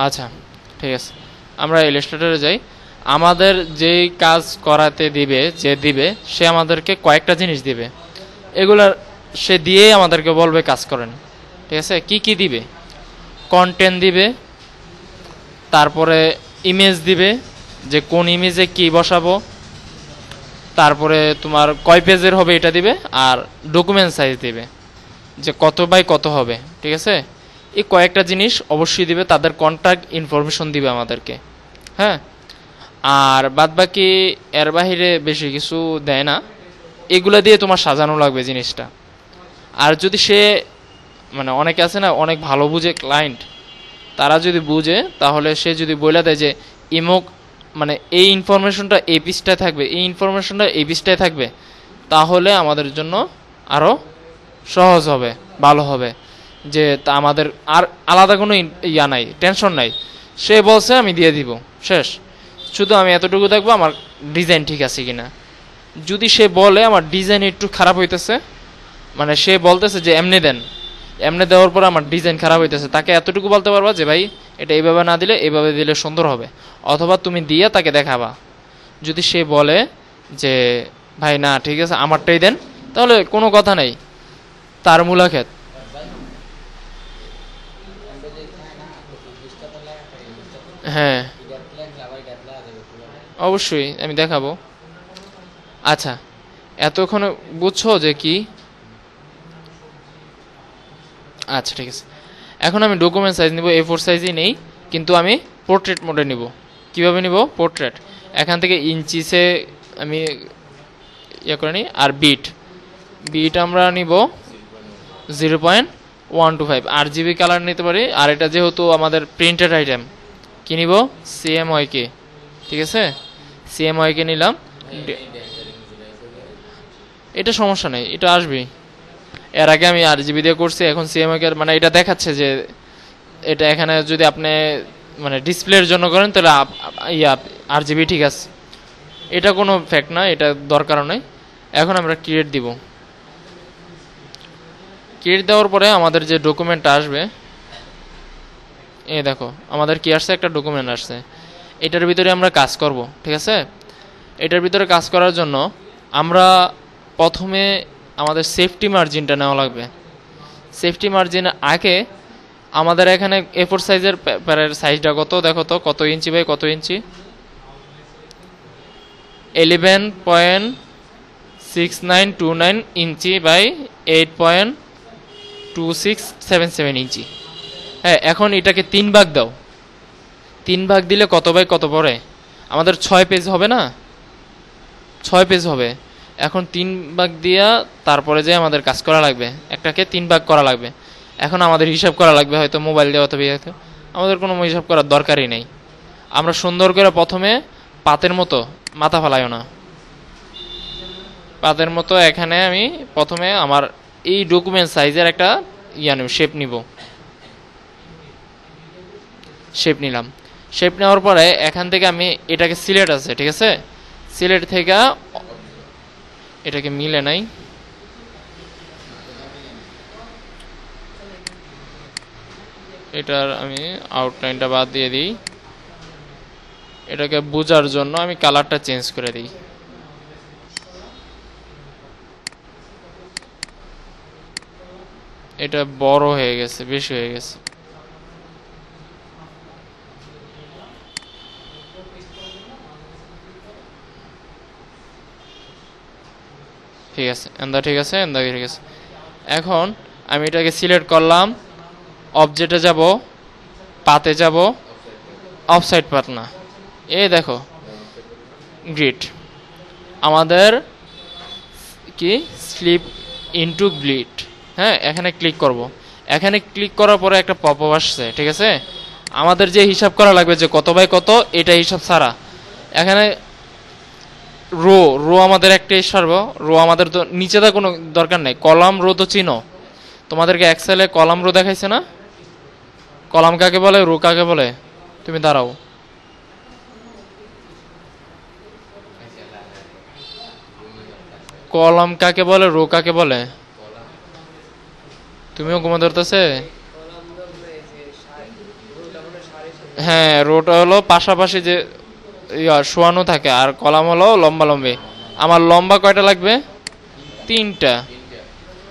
আচ্ছা, ঠিক আছে, আমরা ইলাস্ট্রেটরে যাই। আমাদের যেই কাজ করাতে দিবে, যে দিবে সে আমাদেরকে কয়েকটা জিনিস দিবে, এগুলার সে দিয়েই আমাদেরকে বলবে কাজ করেন। ঠিক আছে, কি কি দিবে? কন্টেন্ট দিবে, তারপরে ইমেজ দিবে, যে কোন ইমেজে কি বসাবো, তারপরে তোমার কয় পেজের হবে এটা দিবে, আর ডকুমেন্ট সাইজ দিবে যে কত বাই কত হবে। ঠিক আছে, এই কয়েকটা জিনিস অবশ্যই দিবে, তাদের কন্ট্যাক্ট ইনফরমেশন দিবে আমাদেরকে। হ্যাঁ, আর বাদবাকি এর বাহিরে বেশি কিছু দেয় না, এগুলা দিয়ে তোমার সাজানো লাগবে জিনিসটা। আর যদি সে মানে অনেকে আছে না অনেক ভালো বুঝে ক্লায়েন্ট, তারা যদি বুঝে তাহলে সে যদি বলে দেয় যে ইমোক মানে এই ইনফরমেশনটা এই পিসটায় থাকবে, এই ইনফরমেশনটা এই পিসটায় থাকবে, তাহলে আমাদের জন্য আরও সহজ হবে, ভালো হবে। যে তা আমাদের আর আলাদা কোনো ইয়া নাই, টেনশন নাই। সে বলছে আমি দিয়ে দিব, শেষ। শুধু আমি এতটুকু দেখবো আমার ডিজাইন ঠিক আছে কিনা। যদি সে বলে আমার ডিজাইন একটু খারাপ হইতেছে, মানে সে বলতেছে যে এমনি দেন, এমনি দেওয়ার পর আমার ডিজাইন খারাপ হইতেছে, তাকে এতটুকু বলতে পারবা যে ভাই এটা এইভাবে না দিলে এইভাবে দিলে সুন্দর হবে, অথবা তুমি দিয়ে তাকে দেখাবা। যদি সে বলে যে ভাই না ঠিক আছে আমারটাই দেন, তাহলে কোনো কথা নেই, তার মূলাক্ষেত। হ্যাঁ, অবশ্যই আমি দেখাবো। আচ্ছা, এতক্ষণে বুঝছো যে কি? আচ্ছা ঠিক আছে, এখন আমি ডকুমেন্ট সাইজ নিব, A4 সাইজই নেই, কিন্তু আমি পোর্ট্রেট মোডে নিব। কিভাবে নিব? পোর্ট্রেট, এখান থেকে ইঞ্চিসে আমি ইয়ে করে নিই। আর বিট, বিট আমরা নিব 0.125। RGB কালার নিতে পারি, আর এটা যেহেতু আমাদের প্রিন্টেড আইটেম, কি নিব? CMYK। ঠিক আছে, CMYK নিলাম। এটা সমস্যা নেই, এটা আসবেই। এর আগে আমি RGB দিয়ে করছি, এখন CMYK মানে এটা দেখাচ্ছে যে এটা এখানে যদি আপনি মানে ডিসপ্লের জন্য করেন তাহলে ইয়া RGB ঠিক আছে, এটা কোনো ফ্যাক্ট না, এটা দরকারও নেই। এখন আমরা ক্রিয়েট দিব। ক্রিয়েট দেওয়ার পরে আমাদের যে ডকুমেন্টটা আসবে, এই দেখো আমাদের কি আসছে, একটা ডকুমেন্ট আসছে। এটার ভিতরে আমরা কাজ করব। ঠিক আছে, এটার ভিতরে কাজ করার জন্য আমরা প্রথমে আমাদের সেফটি মার্জিনটা নেওয়া লাগবে। সেফটি মার্জিন আগে আমাদের এখানে A4 সাইজের পেপারের সাইজটা কত দেখো তো, কত ইঞ্চি বাই কত ইঞ্চি? 11.6929 ইঞ্চি বাই 8.2677 ইঞ্চি। হ্যাঁ, এখন এটাকে 3 ভাগ দাও। 3 ভাগ দিলে কত বাই কত পড়ে? আমাদের 6 পেজ হবে না? 6 পেজ হবে। এখন 3 ভাগ দিয়া তারপরে যে আমাদের কাজ করা লাগবে, একটাকে 3 ভাগ করা লাগবে। এখন আমাদের হিসাব করা লাগবে, হয়তো মোবাইল দিয়ে অথবা ইয়েতে। আমাদের কোনো হিসাব করার দরকারই নেই। আমরা সুন্দর করে প্রথমে পাতের মতো, মাথা ফালাইও না, পাতের মতো এখানে আমি প্রথমে আমার এই ডকুমেন্ট সাইজের একটা শেপ নিব। শেপ নিলাম। শেপ নেওয়ার পরে এখান থেকে আমি এটাকে সিলেট আছে, ঠিক আছে, সিলেট থেকে এটাকে মিলে নাই, এটার আমি আউটলাইনটা বাদ দিয়ে দিই। এটাকে বোঝার জন্য আমি কালারটা চেঞ্জ করে দিই। এটা বড় হয়ে গেছে, বেশি হয়ে গেছে। ঠিক আছে, এন্দা ঠিক আছে, এন্দা ঠিক আছে। এখন আমি এটাকে সিলেক্ট করলাম, অবজেক্টে যাব, পাতে যাব, অফসাইড পাত না, এই দেখো গ্রিড আমাদের কি স্লিপ ইনটু গ্রিড। হ্যাঁ, এখানে ক্লিক করব। এখানে ক্লিক করার পরে একটা পপআপ আসছে, ঠিক আছে। আমাদের যে হিসাব করা লাগবে যে কত বাই কত, এটা হিসাব ছাড়া এখানে রো রো আমাদের একটাই সারব। রো আমাদের তো নিচে তো কোনো দরকার নাই, কলাম রো তো চিনো, তোমাদেরকে এক্সেলে কলাম রো দেখাইছে না? কলাম কাকে বলে, রো কাকে বলে? তুমি দাঁড়াও, কলাম কাকে বলে, রো কাকে বলে? তুমিও ঘুমা ধরতেছে? হ্যাঁ, রোটা হলো পাশাপাশি যে শোয়ানো থাকে, আর কলাম হলো লম্বা লম্বি। আমার লম্বা কয়টা লাগবে? 3টা।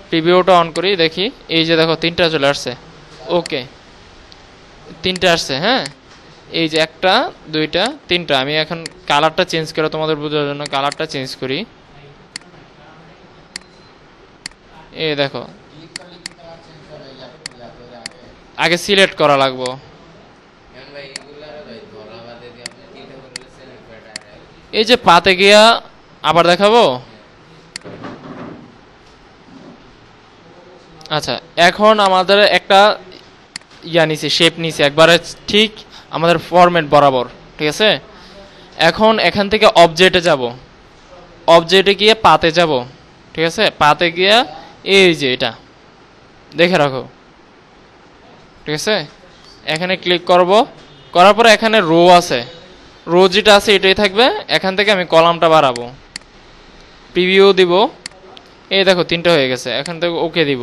প্রিভিউটা অন করি দেখি, এই যে দেখো 3টা চলে আসছে। ওকে, 3টা আসছে। হ্যাঁ, এই যে 1টা 2টা 3টা। আমি এখন কালারটা চেঞ্জ করে তোমাদের বোঝার জন্য কালারটা চেঞ্জ করি। এই দেখো, আগে সিলেক্ট করা লাগবো। এই যে পাতে গিয়া আবার দেখাবো। আচ্ছা, এখন আমাদের একটা নিছে, শেপ নিছে একবারে ঠিক আমাদের ফরম্যাট বরাবর, ঠিক আছে। এখন এখান থেকে অবজেক্টে যাব, অবজেক্টে গিয়ে পাতে যাব, ঠিক আছে। পাতে গিয়া এই যে এটা দেখে রাখো, ঠিক আছে। এখানে ক্লিক করব, করার পরে এখানে রো আছে, রো যেটা আছে এটাই থাকবে। এখান থেকে আমি কলামটা বাড়াবো, প্রিভিউ দিব। এই দেখো 3টা হয়ে গেছে। এখান থেকে ওকে দিব,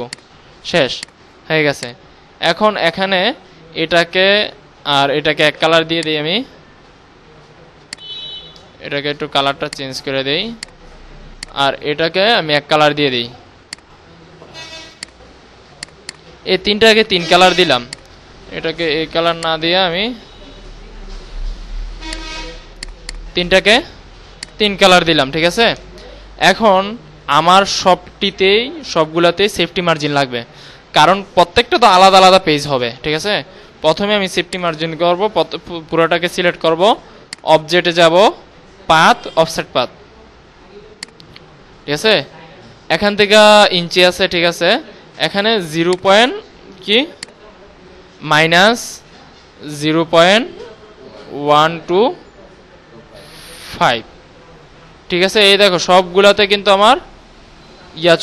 শেষ হয়ে গেছে। এখন এখানে এটাকে আর এটাকে এক কালার দিয়ে দিই আমি। এটাকে একটু কালারটা চেঞ্জ করে দেই, আর এটাকে আমি এক কালার দিয়ে দিই। এই 3টাকে 3 কালার দিলাম, এটাকে এই কালার না দিয়ে আমি 3টাকে 3 কালার দিলাম, ঠিক আছে। এখন আমার সবগুলাতেই সেফটি মার্জিন লাগবে, কারণ প্রত্যেকটা তো আলাদা আলাদা পেজ হবে, ঠিক আছে। প্রথমে আমি সেফটি মার্জিন করব, পুরোটাকে সিলেক্ট করব, অবজেক্টে যাব, পাথ, অফসেট পাথ, ঠিক আছে। এখান থেকে ইঞ্চি আছে, ঠিক আছে। এখানে 0 পয়েন্ট কি -0.125, ঠিক আছে। এই দেখো সবগুলাতে কিন্তু আমার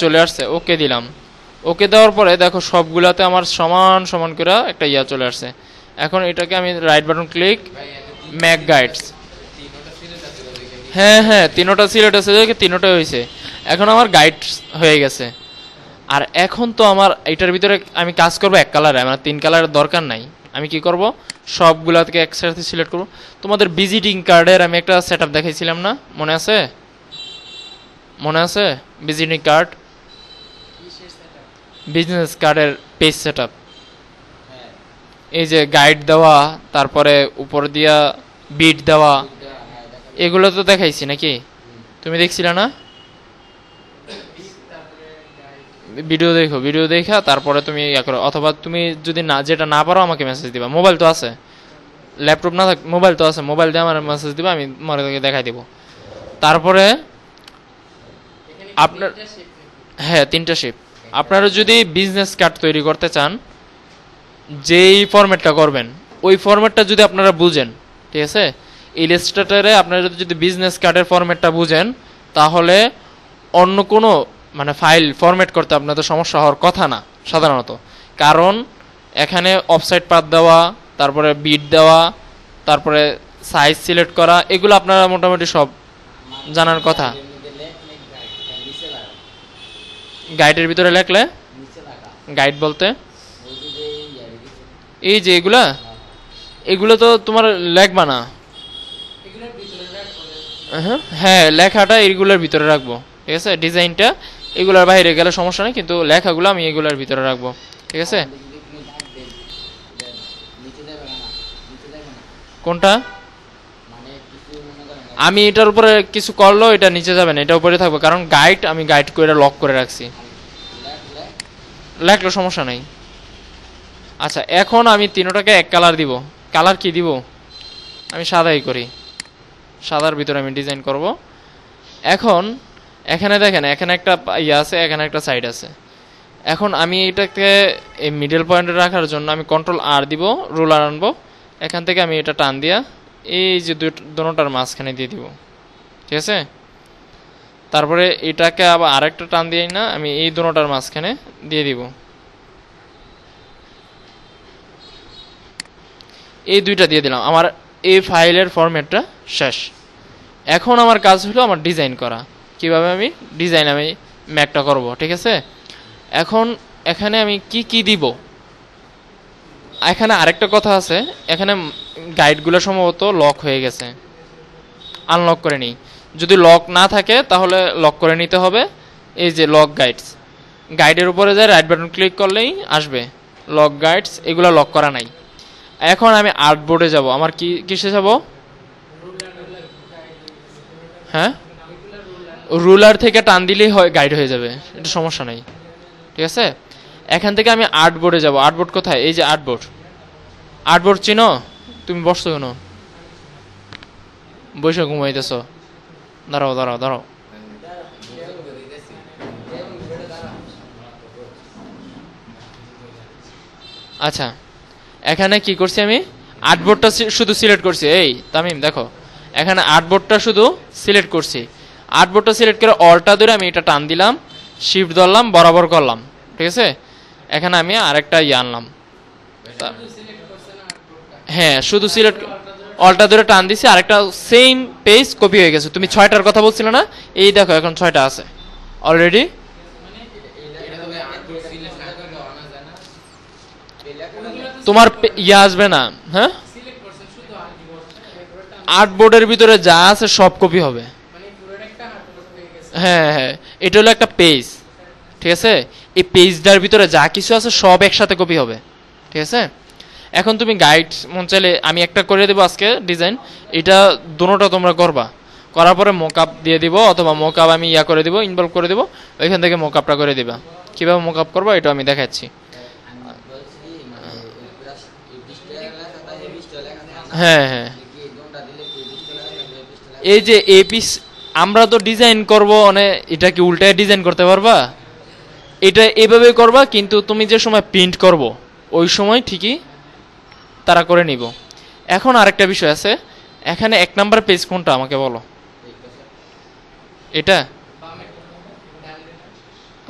চলে আসছে। ওকে দিলাম, ওকে দেওয়ার পরে দেখো সবগুলাতে আমার সমান সমান করে একটা চলে আসছে। এখন এটাকে আমি right button click, Mac guides. হ্যাঁ হ্যাঁ, 3টা সিলেক্ট আছে, 3টা হয়েছে। এখন আমার গাইড হয়ে গেছে। আর এখন তো আমার এটার ভিতরে আমি কাজ করবো এক কালারে, আমার 3 কালারের দরকার নাই। আমি কি করব, সবগুলাকে একসাথে সিলেক্ট করব। তোমাদের ভিজিটিং কার্ডের আমি একটা সেটআপ দেখাইছিলাম না, মনে আছে? মনে আছে ভিজিটিং কার্ড, বিজনেস কার্ডের পেজ সেটআপ। এই যে গাইড দেওয়া, তারপরে উপর দিয়া বিট দেওয়া, এগুলো তো দেখাইছি নাকি? তুমি দেখছিলে না? ভিডিও দেখো, ভিডিও দেখা তারপরে তুমি ইয়া করো, অথবা তুমি যদি না যেটা না পারো আমাকে মেসেজ দিবা। মোবাইল তো আছে, ল্যাপটপ না থাক মোবাইল তো আছে, মোবাইল দিয়ে আমার মেসেজ দিবা, আমি মনে দেখাই দিব। তারপরে আপনার, হ্যাঁ 3টা শেপ। আপনারা যদি বিজনেস কার্ড তৈরি করতে চান, যেই ফরম্যাটটা করবেন ওই ফরম্যাটটা যদি আপনারা বুঝেন, ঠিক আছে। ইলাস্ট্রেটরে আপনারা যদি বিজনেস কার্ডের ফরম্যাটটা বুঝেন, তাহলে অন্য কোনো মানে ফাইল ফরম্যাট করতে আপনাদের সমস্যা হওয়ার কথা না সাধারণত। কারণ এখানে অফসাইড পাথ দেওয়া, তারপরে বিট দেওয়া, তারপরে সাইজ সিলেক্ট করা, এগুলো আপনারা মোটামুটি সব জানার কথা। গাইডের ভিতরে লেখলে, গাইড বলতে এই যে এগুলো তো তোমার লেখবা না। হ্যাঁ, লেখাটা এইগুলোর ভিতরে রাখবো, ঠিক আছে। ডিজাইনটা এগুলোর বাইরে গেলে সমস্যা নেই, কিন্তু লেখাগুলো আমি এগুলোর ভিতরে রাখবো, ঠিক আছে। কোনটা? আমি এটার উপরে কিছু করলেও এটা নিচে যাবে না, এটা উপরে থাকবে, কারণ গাইড আমি গাইড করে লক করে রাখছি। লেখলে সমস্যা নাই। আচ্ছা, এখন আমি 3টাকে এক কালার দিব। কালার কি দিব? আমি সাদাই করি, সাদার ভিতরে আমি ডিজাইন করব। এখন এখানে দেখেন, এখানে একটা আছে, এখানে একটা সাইড আছে। এখন আমি এটাকে এই মিডল পয়েন্টে রাখার জন্য আমি Ctrl+R দিব, রুলার আনবো, এখান থেকে আমি এটা টান দিয়া এই যে দুটোটার মাঝখানে দিয়ে দিব, ঠিক আছে। তারপরে এটাকে আবার আরেকটা টান দিয়ে না আমি এই দুটোটার মাঝখানে দিয়ে দিব। এই 2টা দিয়ে দিলাম, আমার এই ফাইলের ফরম্যাটটা শেষ। এখন আমার কাজ হলো আমার ডিজাইন করা, কিভাবে আমি ম্যাকটা করব, ঠিক আছে। এখন এখানে আমি কি দিব, এখানে আরেকটা কথা আছে। এখানে গাইডগুলো সম্ভবত লক হয়ে গেছে, আনলক করে নিই। যদি লক না থাকে তাহলে লক করে নিতে হবে। এই যে লক গাইডস, গাইডের উপরে যায় রাইট বাটন ক্লিক করলেই আসবে লক গাইডস, এগুলো লক করা নাই। এখন আমি আর্টবোর্ডে যাব। আমার কিসে যাব? হ্যাঁ, রুলার থেকে টান দিলেই হয় গাইড হয়ে যাবে, এটা সমস্যা নাই। ঠিক আছে, এখান থেকে আমি আর্টবোর্ডে যাব। আর্টবোর্ড কোথায়? এই যে আর্টবোর্ড। আর্টবোর্ড চিনো? তুমি বসছো কেন? বসে ঘুমাইতেছ? দাঁড়াও দাঁড়াও দাঁড়াও। আচ্ছা, এখানে কি করছি আমি? আর্টবোর্ডটা শুধু সিলেক্ট করছি। এই তামিম দেখো, এখানে আর্টবোর্ডটা শুধু সিলেক্ট করছি। আর্টবোর্ডটা সিলেক্ট করে অলটা ধরে আমি এটা টান দিলাম, শিফট ধরলাম, বরাবর করলাম। ঠিক আছে, এখানে আমি আরেকটা আনলাম। হ্যাঁ, শুধু সিলেক্ট, অলটা ধরে টান দিছি, আরেকটা সেম পেজ কপি হয়ে গেছে। তুমি 6টার কথা বলছিলে না? এই দেখো এখন 6টা আছে অলরেডি। তোমার আসবে না। হ্যাঁ, আর্টবোর্ডের ভিতরে যা আছে সব কপি হবে। হ্যাঁ হ্যাঁ, এটা হলো একটা পেজ। ঠিক আছে, এই পেজটার ভিতরে যা কিছু আছে সব একসাথে কপি হবে। ঠিক আছে, এখন তুমি গাইড মন চাইলে আমি একটা করে দেবো আজকে ডিজাইন, এটা দুটোটা তোমরা করবা। করার পরে মোকআপ দিয়ে দিব, অথবা মোকআপ আমি করে দিব, ইনভলভ করে দিব, ওইখান থেকে মোকআপটা করে দিবা। কিভাবে মোকআপ করবো এটা আমি দেখাচ্ছি। হ্যাঁ হ্যাঁ, এই যে এই পিস আমরা তো ডিজাইন করব, মানে এটা কি উল্টায় ডিজাইন করতে পারবা? এটা এভাবে করবা, কিন্তু তুমি যে সময় প্রিন্ট করব ওই সময় ঠিকই তারা করে নিব। এখন আরেকটা বিষয় আছে, এখানে 1 নাম্বার পেজ কোনটা আমাকে বলো? এটা?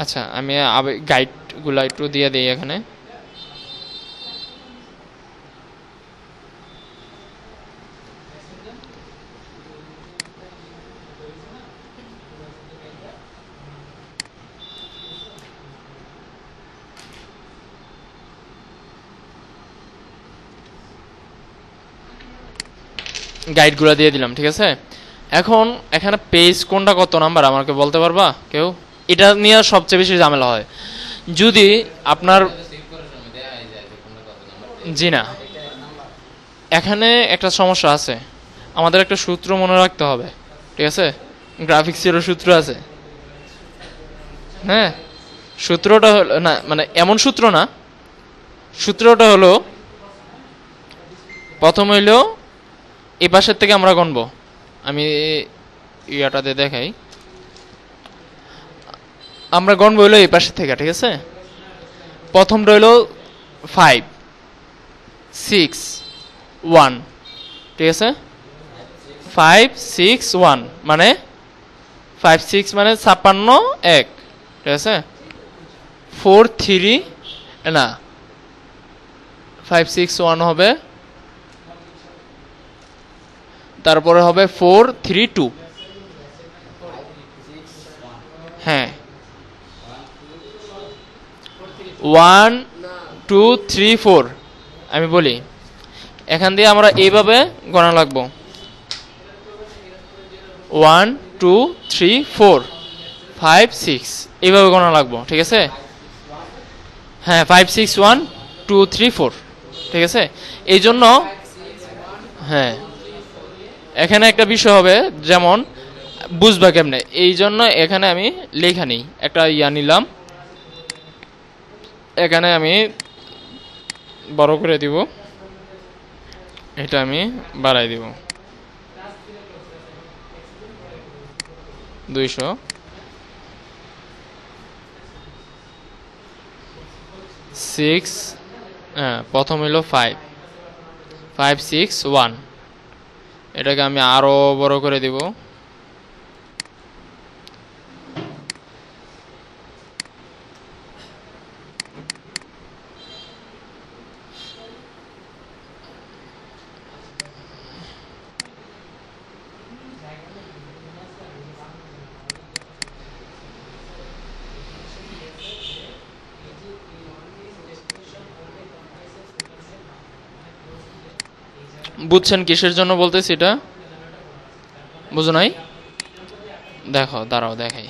আচ্ছা, আমি গাইডগুলো একটু দিয়ে দিই এখানে। গাইডগুলো দিয়ে দিলাম। ঠিক আছে, এখন এখানে পেজ কোনটা কত নাম্বার আমাকে বলতে পারবা কেউ? এটা নিয়ে সবচেয়ে বেশি ঝামেলা হয় যদি আপনার, জি না, এখানে একটা সমস্যা আছে। আমাদের একটা সূত্র মনে রাখতে হবে। ঠিক আছে, গ্রাফিক্সেরও সূত্র আছে। হ্যাঁ, সূত্রটা হলো না, মানে এমন সূত্র না, সূত্রটা হলো প্রথম হইলো এই পাশের থেকে আমরা গণবো। আমি ইয়াটাতে দেখাই, আমরা গণবো হইলো এই পাশের থেকে। ঠিক আছে, প্রথমটা হইলো 5 6 1। ঠিক আছে, 5 6 1 মানে 5 6 মানে 56 1। ঠিক আছে, 4 3 না, 5 6 1 হবে, তারপরে হবে 4 3 2। হ্যাঁ, 1 2 3 4। আমি বলি, এখান দিয়ে আমরা এইভাবে গণা লাগবো, 1 2 3 4 5 6, এইভাবে গণা লাগবো। ঠিক আছে, হ্যাঁ 5 6 1 2 3 4। ঠিক আছে, এই জন্য হ্যাঁ এখানে একটা বিষয় হবে, যেমন বুঝবা কেমনে, এই জন্য এখানে আমি লেখা নিই, একটা নিলাম, এখানে আমি বড় করে দিব, এটা আমি বাড়াই দিব 200। সিক্স, হ্যাঁ প্রথম হইলো 5 5 6 1, এটাকে আমি আরো বড় করে দিব। বুঝছেন কিসের জন্য বলতেছি এটা? বুঝো নাই? দেখো, দাঁড়াও দেখাই।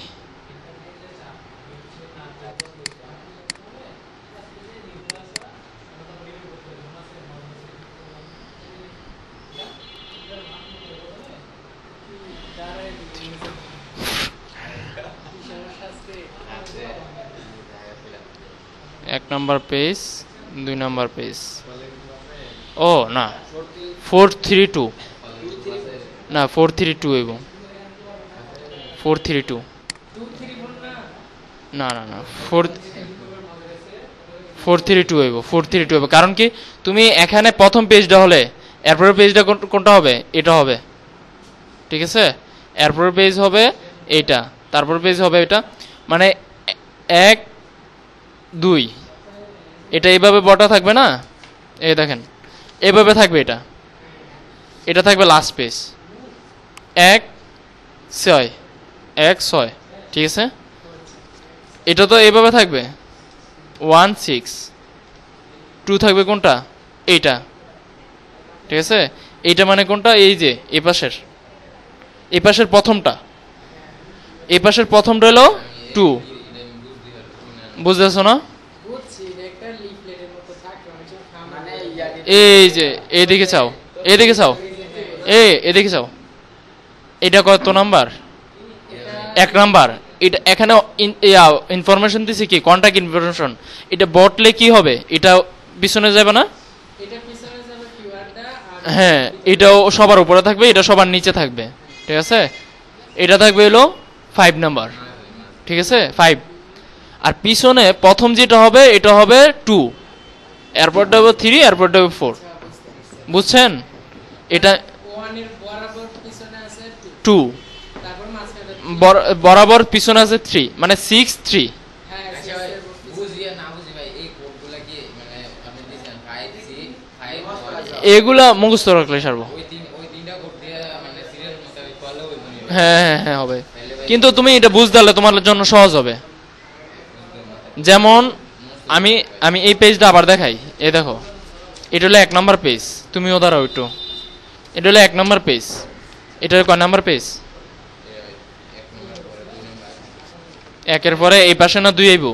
এক নাম্বার পেজ, 2 নাম্বার পেজ। ও না, 432 না, 432 এবং 432 না না না, 432 হইব, 432 হবে। কারণ কি, তুমি এখানে প্রথম পেজটা হলে এরপরের পেজটা কোনটা হবে? এটা হবে, ঠিক আছে? এরপরের পেজ হবে এইটা, তারপর পেজ হবে এটা, মানে 1 2, এটা এইভাবে বটা থাকবে না, এই দেখেন এইভাবে থাকবে, এটা এটা থাকবে লাস্ট পেজ, 1 6 1 6, ঠিক আছে? এটা তো এইভাবে থাকবে 1 6, 2 থাকবে কোনটা? এইটা, ঠিক আছে? এইটা মানে কোনটা? এই যে এই পাশের প্রথমটা, এই পাশের প্রথমটা হলো 2, বুঝতেছো না? এই যে এইদিকে চাও, এইদিকে চাও, এদিকে চাও, এটা কত নাম্বার? 1 নাম্বার। এটা এখানে ইনফরমেশন দিছি কি, কন্টাক্ট ইনফরমেশন। এটা বটলে কি হবে? এটা পিছনে যাবে না? হ্যাঁ, এটাও সবার উপরে থাকবে, এটা সবার নিচে থাকবে, ঠিক আছে? এটা থাকবে হলো 5 নাম্বার, ঠিক আছে? 5। আর পিছনে প্রথম যেটা হবে এটা হবে 2, এরপরটা হবে 3, এরপরটা হবে 4, বুঝছেন? এটা 2, বরাবর পিছনে আছে 3, মানে 6 3। এগুলা মুখস্থ রাখলে সারবো। হ্যাঁ হ্যাঁ হ্যাঁ হবে, কিন্তু তুমি এটা বুঝতে পারলে তোমার জন্য সহজ হবে। যেমন আমি আমি এই পেজটা আবার দেখাই। এই দেখো, এটা হলো 1 নাম্বার পেজ, তুমিও দাঁড়াও একটু। এটা হলো 1 নাম্বার পেজ, এটা কয় নাম্বার পেজ? 1-এর পরে এই পাশে না 2 আইব?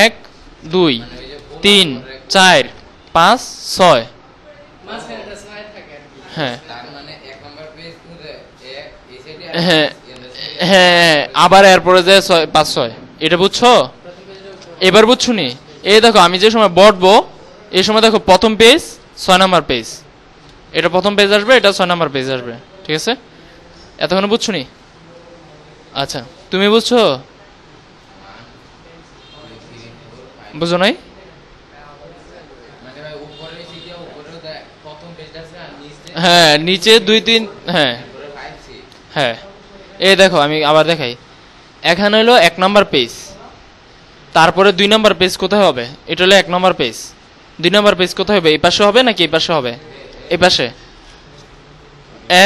1 2 3 4 5 6। হ্যাঁ হ্যাঁ হ্যাঁ, আবার এরপরে যে 5 6, এটা বুঝছো? এবার বুঝছো নি? এই দেখো, আমি যে সময় বটবো এই সময় দেখো প্রথম পেজ 6 নাম্বার পেজ, এটা প্রথম পেজ আসবে, এটা 6 নাম্বার পেজ আসবে, ঠিক আছে? এতক্ষণ বুঝছো নি? আচ্ছা, তুমি বুঝছো? বুঝো নাই? হ্যাঁ, নিচে 2 3, হ্যাঁ হ্যাঁ। এই দেখো, আমি আবার দেখাই। এখানে হলো 1 নাম্বার পেজ, তারপরে 2 নাম্বার পেজ কোথায় হবে? এটা হলো 1 নাম্বার পেজ, 2 নাম্বার পেজ কোথায় হবে? এই পাশে হবে নাকি এই পাশে হবে? এই পাশে।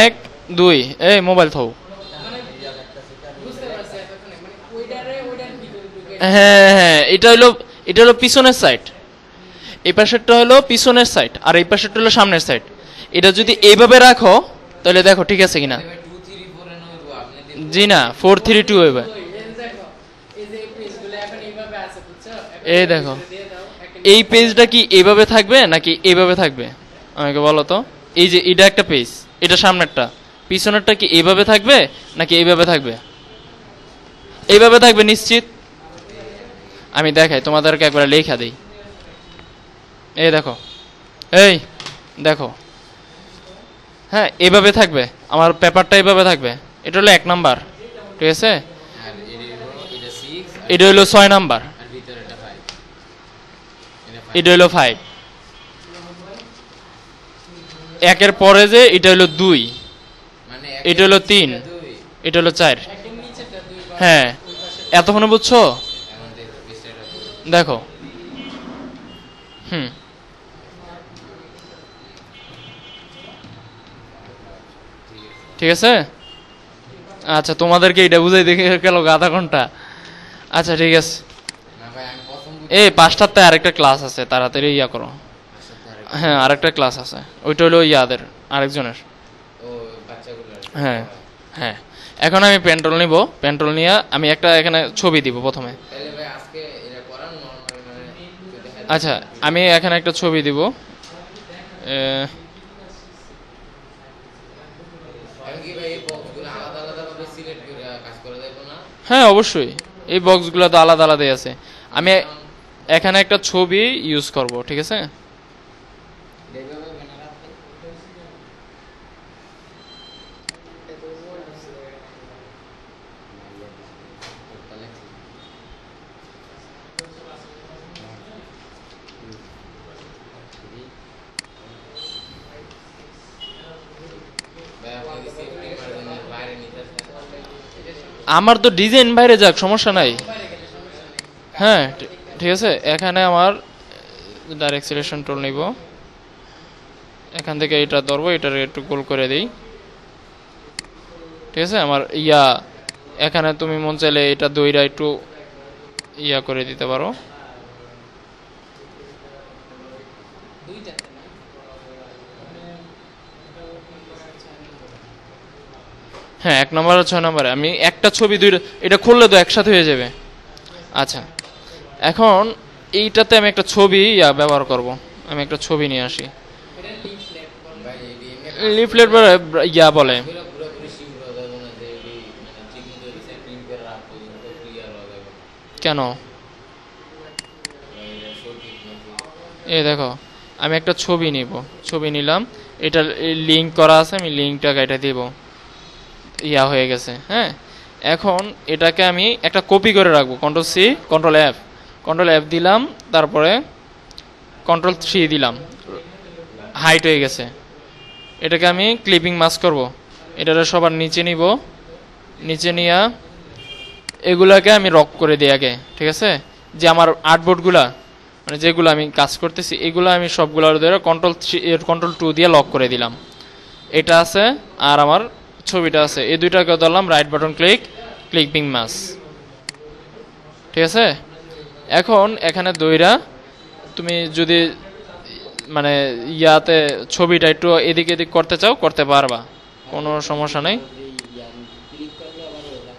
1 2, এই মোবাইল থাও। হ্যাঁ হ্যাঁ, এটা হলো পিছনের সাইড, এই পাশেরটা হলো পিছনের সাইড, আর এই পাশেরটা হলো সামনের সাইড। এটা যদি এইভাবে রাখো তাহলে দেখো ঠিক আছে কিনা। জি না, 4 3 2 হবে। এই দেখো, এই পেজটা কি এইভাবে থাকবে নাকি এইভাবে থাকবে আমাকে বলো তো? এই যে এটা একটা পেজ, এটা সামনেরটা, পিছনেরটা কি এইভাবে থাকবে নাকি এইভাবে থাকবে? এইভাবে থাকবে নিশ্চিত। আমি দেখাই তোমাদেরকে, একবার লেখা দেই। এই দেখো, এই দেখো, হ্যাঁ এইভাবে থাকবে, আমার পেপারটা এইভাবে থাকবে। এটা হলো 1 নাম্বার, ঠিক আছে? এটা হলো 6 নাম্বার, এটা হলো 5। 1-এর পরে যে এটা হলো 2, এটা হলো 3, এটা হলো 4। হ্যাঁ, এতক্ষণ বুঝছো? দেখো, ঠিক আছে? আচ্ছা, তোমাদেরকে এটা বুঝাই দেখে গেল আধা ঘন্টা। আচ্ছা ঠিক আছে, এই 5টাতে আরেকটা ক্লাস আছে, তাড়াতাড়ি ইয়া করো। হ্যাঁ আরেকটা ক্লাস আছে, ওইটা হলো ইয়াদের আরেকজনের। ও বাচ্চাগুলোর। হ্যাঁ হ্যাঁ। এখন আমি পেন্ট্রোল নিব, পেন্ট্রোল নিয়ে আমি একটা এখানে ছবি দিব প্রথমে। তাহলে ভাই আজকে এটা করান নরমাল মানে আচ্ছা আমি এখানে একটা ছবি দিব। এখন কি ভাই এই বক্সগুলো আলাদা আলাদা ভাবে সিলেক্ট করে কাজ করা যাবে না? হ্যাঁ অবশ্যই, এই বক্সগুলো তো আলাদা আলাদাই আছে। আমি এখানে একটা ছবি ইউজ করব, ঠিক আছে। দেখবে ভাই ব্যানার আছে। ভাই আপনি সেফটি মার্জিনের বাইরে নিতেছেন। আমার তো ডিজাইন বাইরে যাক, সমস্যা নাই। হ্যাঁ ঠিক আছে, এখানে আমার ডাইরেক্ট সিলেকশন টুল নিব, এখান থেকে এটা ধরবো, এটার একটু গোল করে দিই, ঠিক আছে। আমার ইয়া এখানে তুমি মন চাইলে এটা দইরা একটু ইয়া করে দিতে পারো। হ্যাঁ 1 নম্বর আর 6 নম্বরে আমি একটা ছবি দুইটা, এটা খুললে তো একসাথে হয়ে যাবে। আচ্ছা এখন এইটাতে আমি একটা ছবি ব্যবহার করব, আমি একটা ছবি নিয়ে আসি। ভাই এডি লিফলেট ইয়া বলে, পুরো পুরোপুরি শিওর হয়ে যাবে না যে এডি মানে ঠিক মতো রিসেন্ট করে রাখ পর্যন্ত ক্লিয়ার হয়ে যাবে। কেন? ভাই এটা সঠিক নাকি? এই দেখো আমি একটা ছবি নিব, ছবি নিলাম, এটা লিঙ্ক করা আছে, আমি লিঙ্কটা কেটে দিব, ইয়া হয়ে গেছে। হ্যাঁ এখন এটাকে আমি একটা কপি করে রাখবো, কন্ট্রোল এফ দিলাম, তারপরে কন্ট্রোল 3 দিলাম, হাইট হয়ে গেছে। এটাকে আমি ক্লিপিং মাস্ক করব, এটাকে সবার নিচে নিব, নিচে নিয়ে এগুলাকে আমি রক করে দিই আগে, ঠিক আছে। যে আমার আর্টবোর্ডগুলা মানে যেগুলো আমি কাজ করতেছি এগুলো আমি সবগুলোর ধরে কন্ট্রোল 2 দিয়ে লক করে দিলাম। এটা আছে আর আমার ছবিটা আছে, এই দুইটাকে ধরলাম, রাইট বাটন ক্লিপিং মাস, ঠিক আছে। এখন এখানে দইরা তুমি যদি মানে ইয়াতে ছবিটা একটু এদিক এদিক করতে চাও করতে পারবা, কোনো সমস্যা নেই। ক্লিক করলে আবার ওটা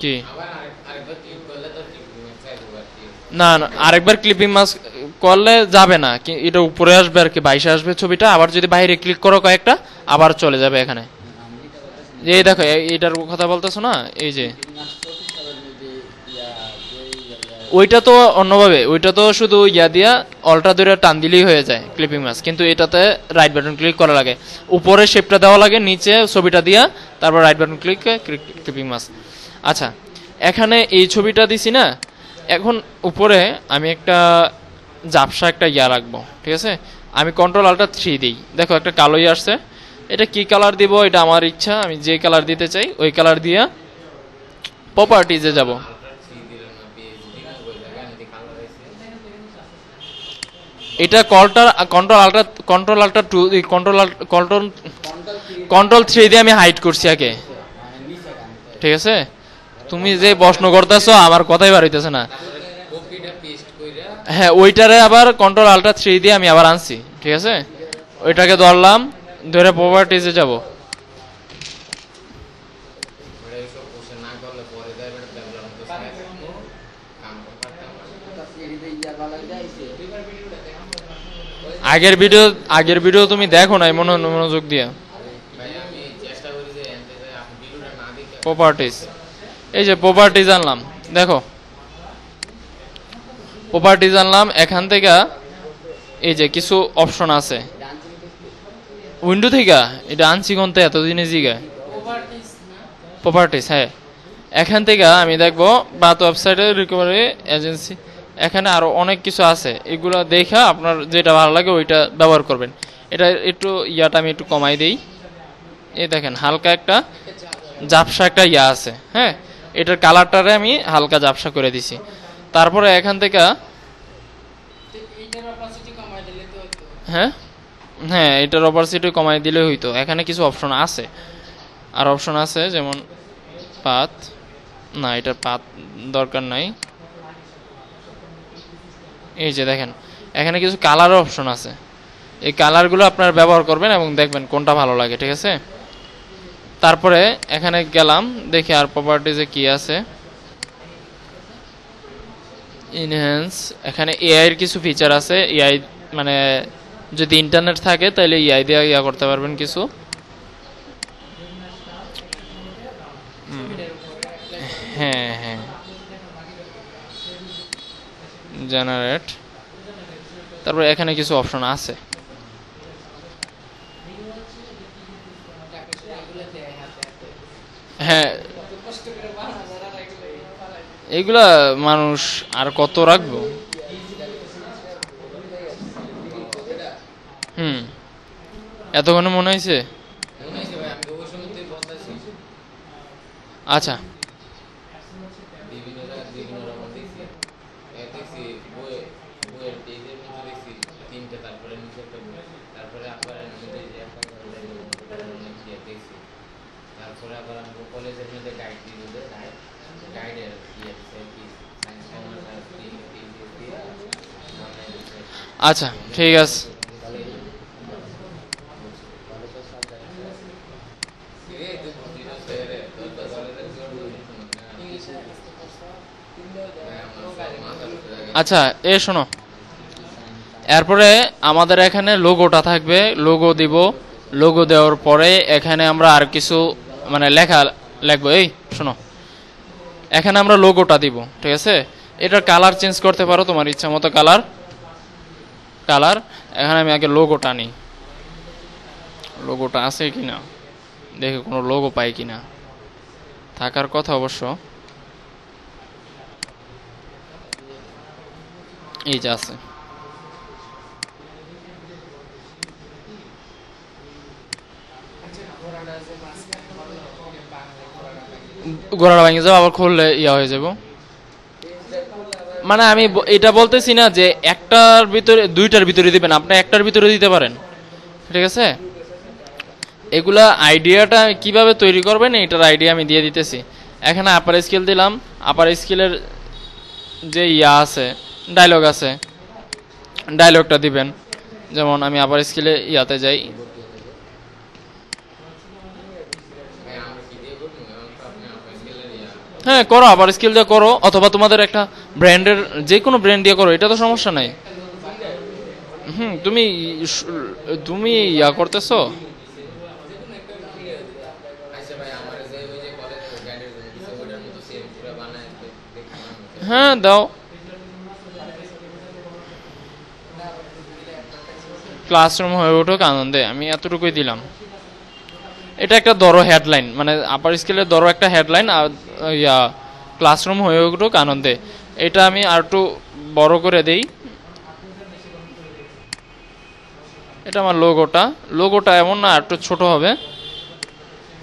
কি আবার আরেকবার ক্লিক করলে তো ঠিক চাইবো আর কি। না না, আরেকবার ক্লিপিং মাস করলে যাবে না, এটা উপরে আসবে আর কি, 22 আসবে ছবিটা, আবার যদি বাইরে ক্লিক করো কয়েকটা আবার চলে যাবে এখানে। এই দেখো এইটার কথা বলতেছো না, এই যে ওইটা তো অন্যভাবে, ওইটা তো শুধু ইয়া দিয়া অল্টা ধরে টান দিলেই হয়ে যায় ক্লিপিং মাস, কিন্তু এটাতে রাইট বাটন ক্লিক করা লাগে, উপরে শেপটা দেওয়া লাগে, নিচে ছবিটা দিয়া তারপর রাইট বাটন ক্লিপিং মাস। আচ্ছা এখানে এই ছবিটা দিছি না, এখন উপরে আমি একটা জাপসা একটা ইয়া রাখবো, ঠিক আছে। আমি কন্ট্রোল-alt-3 দিই, দেখো একটা কালোই আসছে। এটা কি কালার দিব এটা আমার ইচ্ছা, আমি যে কালার দিতে চাই ওই কালার দিয়া প্রপার্টিজে যাব। এটা কন্ট্রোল 3 দিয়ে আমি হাইড করছি আগে, ঠিক আছে। তুমি যে প্রশ্ন করতেছো আমার কথাই বার হইতেছে না। হ্যাঁ ওইটারে আবার কন্ট্রোল-alt-3 দিয়ে আমি আবার আনছি, ঠিক আছে। ওইটাকে ধরলাম, ধরে প্রপার্টিজে যাব। আগের ভিডিও তুমি দেখো নাই মনোযোগ দিয়ে। প্রপার্টিজ, এই যে প্রপার্টিজ আনলাম, দেখো প্রপার্টিজ আনলাম, এখান থেকে এই যে কিছু অপশন আছে উইন্ডো থেকে, এটা আনছি কোনতে এতদিনে জিগা প্রপার্টিজ। হ্যাঁ এখান থেকে আমি দেখবো বাত ওয়েবসাইটে রিকভারি এজেন্সি, এখানে আরো অনেক কিছু আছে, এগুলো দেখা আপনার যেটা ভালো লাগে ওইটা ব্যবহার করবেন। এটা একটু ইয়াটা আমি একটু কমাই দেই, এই দেখেন হালকা একটা ঝাপসা একটা ইয়া আছে। হ্যাঁ এটার কালারটারে আমি হালকা ঝাপসা করে দিছি। তারপরে এখান থেকে হ্যাঁ হ্যাঁ এটার অপারসিটি কমাই দিলে হইতো। এখানে কিছু অপশন আছে, আর অপশন আছে যেমন পাথ, না এটার পাথ দরকার নাই। এই যে দেখেন এখানে কিছু কালারের অপশন আছে, এই কালারগুলো আপনারা ব্যবহার করবেন এবং দেখবেন কোনটা ভালো লাগে, ঠিক আছে। তারপরে এখানে গেলাম, দেখি আর প্রপার্টিজে কি আছে। ইনহ্যান্স, এখানে এআই এর কিছু ফিচার আছে। এআই মানে যদি ইন্টারনেট থাকে তাহলে এআই দিয়ে ইয়া করতে পারবেন কিছু। হ্যাঁ হ্যাঁ, জেনারেট। তারপর এখানে কিছু অপশন আছে। হ্যাঁ, এইগুলা মানুষ আর কত রাখবো। এতক্ষণে মনে হয়েছে। মনে হয়েছে ভাই, আমি তো ওই সময় থেকে বলতেছি আচ্ছা, বিভিন্ন জায়গায় বিভিন্ন রকম দেখছি। দেখছি বইয়ের পেজের মধ্যে দেখছি 3টে, তারপরে নিচে একটা বই, তারপরে আবার এর মধ্যে যে একটা অনেক ইয়ে দেখছি। তারপরে আবার আমাকে কলেজের মধ্যে গাইড দিয়ে দিতে, গাইডের ইয়ে দিচ্ছে কি সায়েন্স কমার্স আর তিন দিয়ে বানাই দিচ্ছে। আচ্ছা ঠিক আছে। আচ্ছা এ শোনো, এরপরে আমাদের এখানে লোগোটা থাকবে, লোগো দিব। লোগো দেওয়ার পরে এখানে আমরা আর কিছু মানে লেখা লিখবো। এই শোনো, এখানে আমরা লোগোটা দিব, ঠিক আছে। এটার কালার চেঞ্জ করতে পারো তোমার ইচ্ছা মতো কালার। এখানে আমি আগে লোগোটা নিই, লোগোটা আছে কিনা দেখে, কোনো লোগো পাই কিনা, থাকার কথা অবশ্য। এই যে আছে। গোড়াটা ভেঙে যাবো, আবার খুললে ইয়া হয়ে যাব। মানে আমি এটা বলতেছি না যে একটার ভিতরে দুইটার ভিতরে দিবেন, আপনি একটার ভিতরে দিতে পারেন, ঠিক আছে। এগুলা আইডিয়াটা কিভাবে তৈরি করবেন এটার আইডিয়া আমি দিয়ে দিতেছি। এখানে আপার স্কেল দিলাম, আপার স্কেলের যে ইয়া আছে ডায়লগ আছে, ডায়লগটা দিবেন। যেমন আমি আপার স্কেলে ইয়াতে যাই, হ্যাঁ করো, আবার স্কিল দিয়ে করো, অথবা তোমাদের একটা ব্র্যান্ডের যে কোনো ব্র্যান্ড দিয়ে করো, এটা তো সমস্যা নাই। তুমি তুমি ইয়া করতেছো। হ্যাঁ দাও, ক্লাসরুম হয়ে উঠুক আনন্দে, আমি এতটুকুই দিলাম। এটা একটা ধরো হেডলাইন, মানে আপার স্কেলের ধরো একটা হেডলাইন, ইয়া ক্লাসরুম হয়ে উঠুক আনন্দে। এটা আমি আর একটু বড় করে দেই। এটা আমার লোগোটা এমন না, আর একটু ছোট হবে।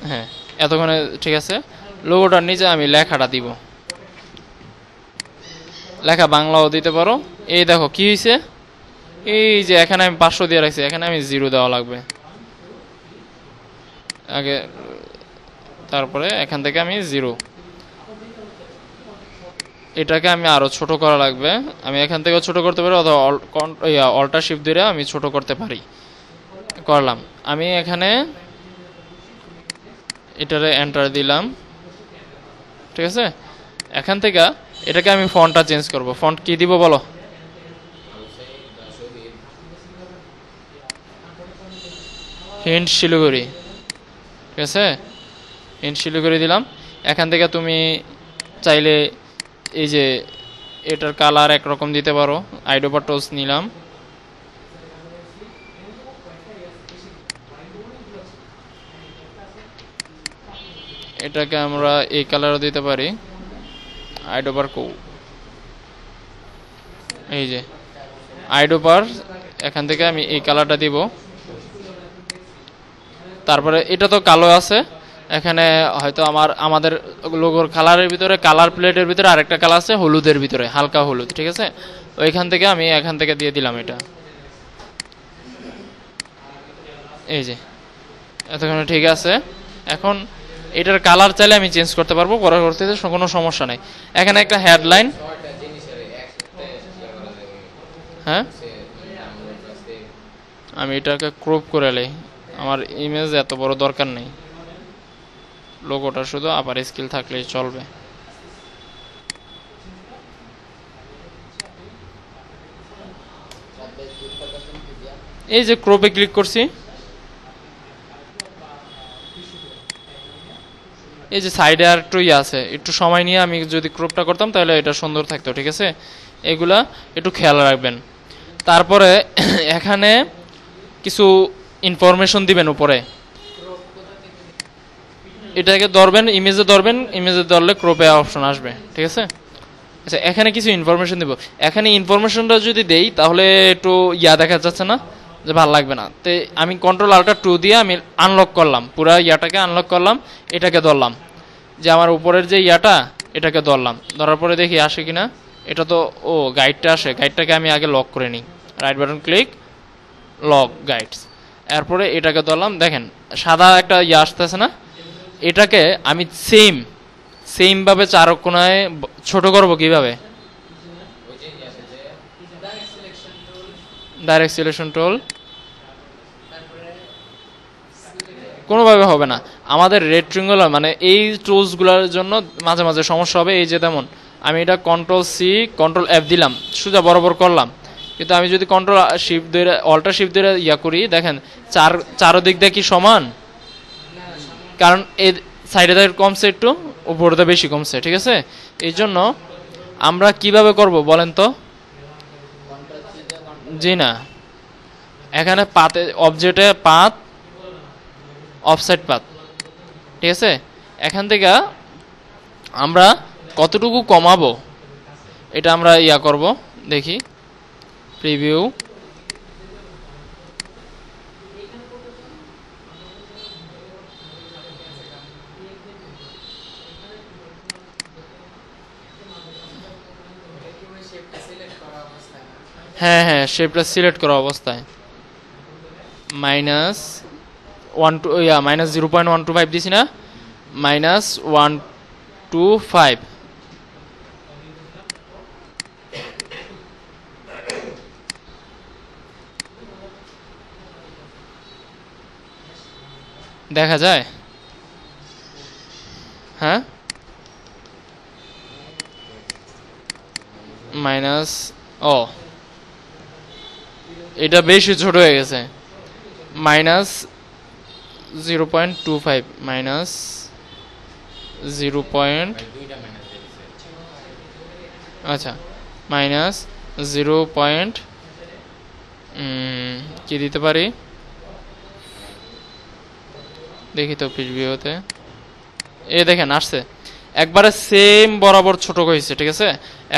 হ্যাঁ এতক্ষণে ঠিক আছে। লোগোটার নিচে আমি লেখাটা দিব, লেখা বাংলাও দিতে পারো। এই দেখো কি হয়েছে, এই যে এখানে আমি 500 দিয়ে রাখছি, এখানে আমি 0 দেওয়া লাগবে আগে, তারপরে এখান থেকে আমি 0। এটাকে আমি আরো ছোট করা লাগবে, আমি এখান থেকে ছোট করতে পারি, অথবা অল্টার শিফট ধরে আমি ছোট করতে পারি। করলাম, আমি এখানে এটারে এন্টার দিলাম, ঠিক আছে। এখান থেকে এটাকে আমি ফন্টটা চেঞ্জ করব। ফন্ট কি দিব বলো? হিন্ট শিলিগুড়ি, ঠিক আছে। হিন্ট শিলিগুড়ি দিলাম। এখান থেকে তুমি চাইলে এই যে এটার কালার একরকম দিতে পারো। আইডোবা টোস নিলাম, এটাকে আমরা এই কালারও দিতে পারি। আইডোবার এই যে আইডোবার, এখান থেকে আমি এই কালারটা দিব। তারপরে এটা তো কালো আছে, এখানে হয়তো আমাদের লোগোর কালারের ভিতরে, কালার প্লেটের ভিতরে আরেকটা কালার আছে হলুদের ভিতরে, হালকা হলুদ, ঠিক আছে। ওইখান থেকে আমি এখান থেকে দিয়ে দিলাম এটা। এই যে এতক্ষণ ঠিক আছে। এখন এটার কালার চাইলে আমি চেঞ্জ করতে পারবো, পরবর্তীতে কোনো সমস্যা নাই। এখানে একটা হেডলাইন, হ্যাঁ আমি এটাকে ক্রপ করে নেই, আমার ইমেজ এত বড় দরকার নেই, লোগোটা শুধু আপার স্কেল থাকলেই চলবে। এই যে ক্রপে ক্লিক করছি, এই যে সাইডে আর একটু আছে, একটু সময় নিয়ে আমি যদি ক্রপটা করতাম তাহলে এটা সুন্দর থাকতো, ঠিক আছে? এগুলা একটু খেয়াল রাখবেন। তারপরে এখানে কিছু ইনফরমেশন দিবেন উপরে, এটাকে ধরবেন, ইমেজে ধরবেন, ইমেজে ধরলে ক্রপে অপশন আসবে, ঠিক আছে? আচ্ছা, এখানে কিছু ইনফরমেশন দিব। এখানে ইনফরমেশনটা যদি দেই তাহলে একটু দেখা যাচ্ছে না, যে ভালো লাগবে না। তো আমি কন্ট্রোল আল্টার 2 দিয়ে আমি আনলক করলাম, পুরো ইয়াটাকে আনলক করলাম, এটাকে ধরলাম, যে আমার উপরের যে এটাকে ধরলাম, ধরার পরে দেখি আসে কিনা। এটা তো গাইডটা আসে, গাইডটাকে আমি আগে লক করে নিই, right button click, lock guides. এরপরে এটাকে ধরলাম, দেখেন সাদা একটা আসতেছে না, এটাকে আমি সেম ভাবে চারকোণায় ছোট করব কিভাবে? Direct selection tool. কোনোভাবে হবে না, আমাদের রেক্টেঙ্গুলার মানে এই টুলসগুলোর জন্য মাঝে মাঝে সমস্যা হবে। এই যে যেমন আমি এটা কন্ট্রোল সি কন্ট্রোল এফ দিলাম, সোজা বরাবর করলাম, কিন্তু আমি যদি কন্ট্রোল শিফট ধরে অল্টার শিফট ধরে করি, দেখেন চারোদিক দিয়ে কি সমান? কারণ এই সাইডে কমছে একটু, উপরে বেশি কমছে, ঠিক আছে? এই জন্য আমরা কিভাবে করব বলেন তো? জি না, এখানে পাতে অবজেক্টে পাত, অফসাইড পাত, ঠিক আছে? এখান থেকে আমরা কতটুকু কমাবো এটা আমরা করব, দেখি প্রিভিউ। হ্যাঁ হ্যাঁ, শেপটা সিলেক্ট করা অবস্থায় -0.125 দিছি না, -125। দেখা যায়? হ্যাঁ, মাইনাস, এটা বেশি ছোট হয়ে গেছে, -0.25 -0. আচ্ছা, -0. কি দিতে পারি দেখি তো প্রিভিউতে। এই দেখেন আসছে, একবারে সেম বরাবর ছোট হয়েছে, ঠিক আছে?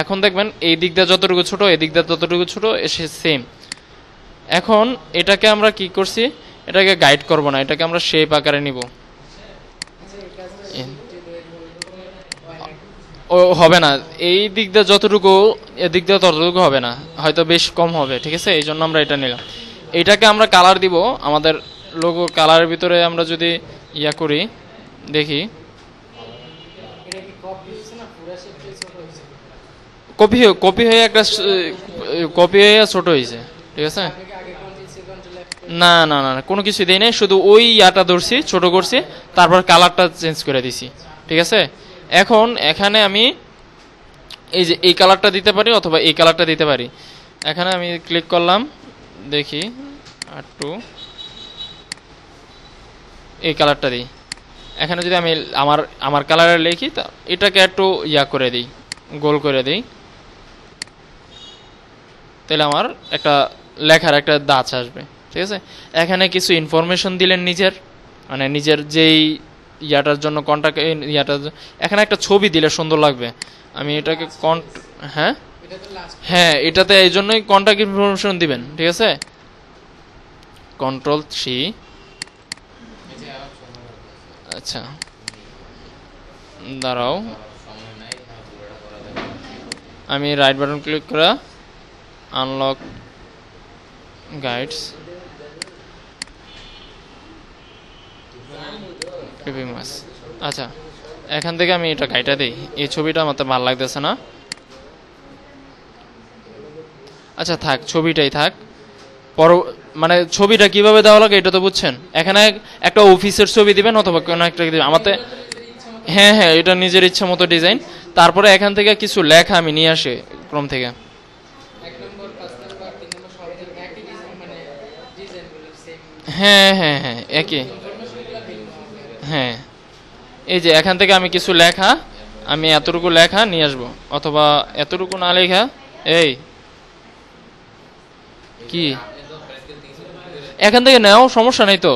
এখন দেখবেন এই দিক দিয়ে যতটুকু ছোট, এই দিক দিয়ে ততটুকু ছোট, এসে সেম। এখন এটাকে আমরা কি করছি, এটাকে গাইড করব না, এটাকে আমরা শেপ আকারে নিব। ও হবে না, এই দিক দিয়ে যতটুকু, এদিক দিয়ে ততটুকু হবে না, হয়তো বেশ কম হবে, ঠিক আছে? এই জন্য আমরা এটা নিলাম। এটাকে আমরা কালার দিব, আমাদের লোগো কালারের ভিতরে আমরা যদি করি, দেখি কপি হয়ে একটা কপি হয়ে ছোট হয়েছে, ঠিক আছে? না না না, কোনো কিছু দেই নাই, শুধু ওই ধরছি, ছোট করছি, তারপর কালারটা চেঞ্জ করে দিছি, ঠিক আছে? এখন এখানে আমি এই যে এই কালারটা দিতে পারি অথবা এই কালারটা দিতে পারি। এখানে আমি ক্লিক করলাম, দেখি একটু এই কালারটা দিই। এখানে যদি আমি আমার কালারে লিখি, তা এটাকে একটু করে দিই, গোল করে দিই, তাহলে আমার একটা লেখার একটা দাঁচ আসবে, ঠিক আছে? এখানে কিছু ইনফরমেশন দিলেন নিজের, মানে নিজের যেই জন্য কন্টাক্ট, এখানে একটা ছবি দিলে সুন্দর লাগবে। আমি এটাকে হ্যাঁ হ্যাঁ, এটাতে এই জন্যই কন্টাক্ট ইনফরমেশন দিবেন, ঠিক আছে? Ctrl+3। আচ্ছা দাঁড়াও, আমি রাইট বাটন ক্লিক করে আনলক গাইডস, আচ্ছা এখান থেকে আমি এটা গাইডটা দিই, এই ছবিটা আমার তো ভালো লাগতেছে না। আচ্ছা থাক, ছবিটাই থাক। মানে ছবিটা কিভাবে দেওয়া লাগে এটা তো বুঝছেন। এখানে একটা অফিসের ছবি দিবেন অথবা কোনো একটা দিবেন আমাতে। হ্যাঁ হ্যাঁ, এটা নিজের ইচ্ছা মতো ডিজাইন। তারপরে এখান থেকে কিছু লেখা আমি নিয়ে আসি ক্রোম থেকে। হ্যাঁ হ্যাঁ হ্যাঁ একই। হ্যাঁ, এই যে এখান থেকে আমি কিছু লেখা, আমি এতটুকু লেখা নিয়ে আসবো, অথবা এতটুকু না লেখা, এই কি এখান থেকে নাও, সমস্যা নেই তো।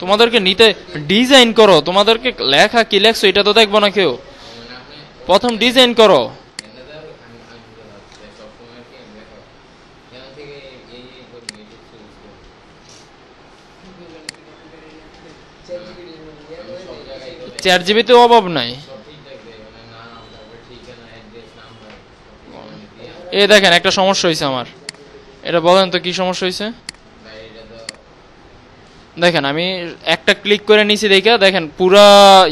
তোমাদেরকে নিতে ডিজাইন করো, তোমাদেরকে লেখা কি লেখছো এটা তো দেখবো না কেউ, প্রথম ডিজাইন করো। চার জিবিতে অভাব নাই। এই দেখেন একটা সমস্যা হয়েছে আমার, এটা বলেন তো কি সমস্যা হয়েছে। দেখেন আমি একটা ক্লিক করে নিছি, দেখে দেখেন পুরা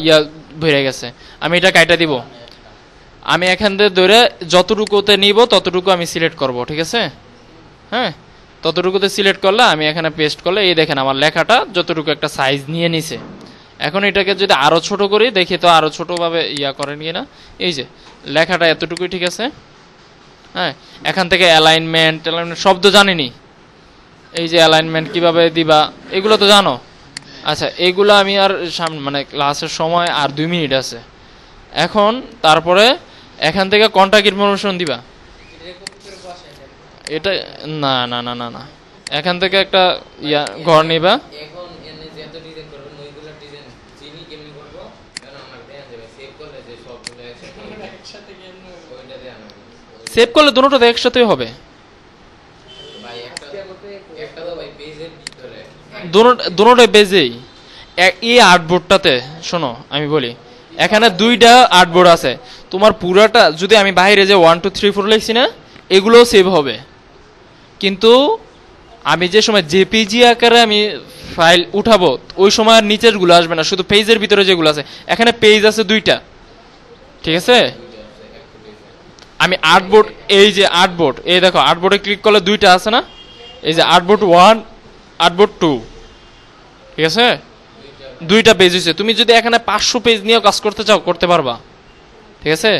ইয়া ভরে গেছে। আমি এটা কাইটা দিব, আমি এখান থেকে ধরে যতটুকুতে নিব ততটুকু আমি সিলেক্ট করব, ঠিক আছে। হ্যাঁ, ততটুকুতে সিলেক্ট করলে আমি এখানে পেস্ট করলে এই দেখেন আমার লেখাটা যতটুকু একটা সাইজ নিয়ে নিছে। এখন এটাকে যদি আরো ছোট করি দেখি তো আরো ছোটভাবে ইয়া করেন কিনা। এই যে লেখাটা এতটুকুই ঠিক আছে। হ্যাঁ, এখান থেকে অ্যালাইনমেন্ট শব্দ জানিনি, এই যে অ্যালাইনমেন্ট কিভাবে দিবা এগুলো তো জানো। আচ্ছা, এগুলো আমি আর সামনে মানে ক্লাসের সময় আর 2 মিনিট আছে এখন। তারপরে এখান থেকে কন্টাক্ট ইনফরমেশন দিবা। এটা না না না না না, এখান থেকে একটা ইয়া ঘর নিবা। সেভ করলে দুটোটা একসাথেই হবে, দুটোটাই পেজেই। এই আর্টবোর্ডটাতে শোনো আমি বলি, এখানে 2টা আর্টবোর্ড আছে। তোমার পুরাটা যদি আমি বাইরে যে 1 2 3 4 লিখছি না, এগুলোও সেভ হবে। কিন্তু আমি যে সময় জেপিজি আকারে আমি ফাইল উঠাবো ওই সময় আর নিচের গুলো আসবে না, শুধু পেজের ভিতরে যেগুলো আছে। এখানে পেজ আছে 2টা, ঠিক আছে। আমি আর্টবোর্ড, এই যে আর্টবোর্ড, এই দেখো আর্টবোর্ডে ক্লিক করলে 2টা আছে না, এই যে আর্টবোর্ড 1 আর্টবোর্ড 2, ঠিক আছে। 2টা পেজ হয়েছে। তুমি যদি এখানে 500 পেজ নিয়েও কাজ করতে চাও করতে পারবা, ঠিক আছে।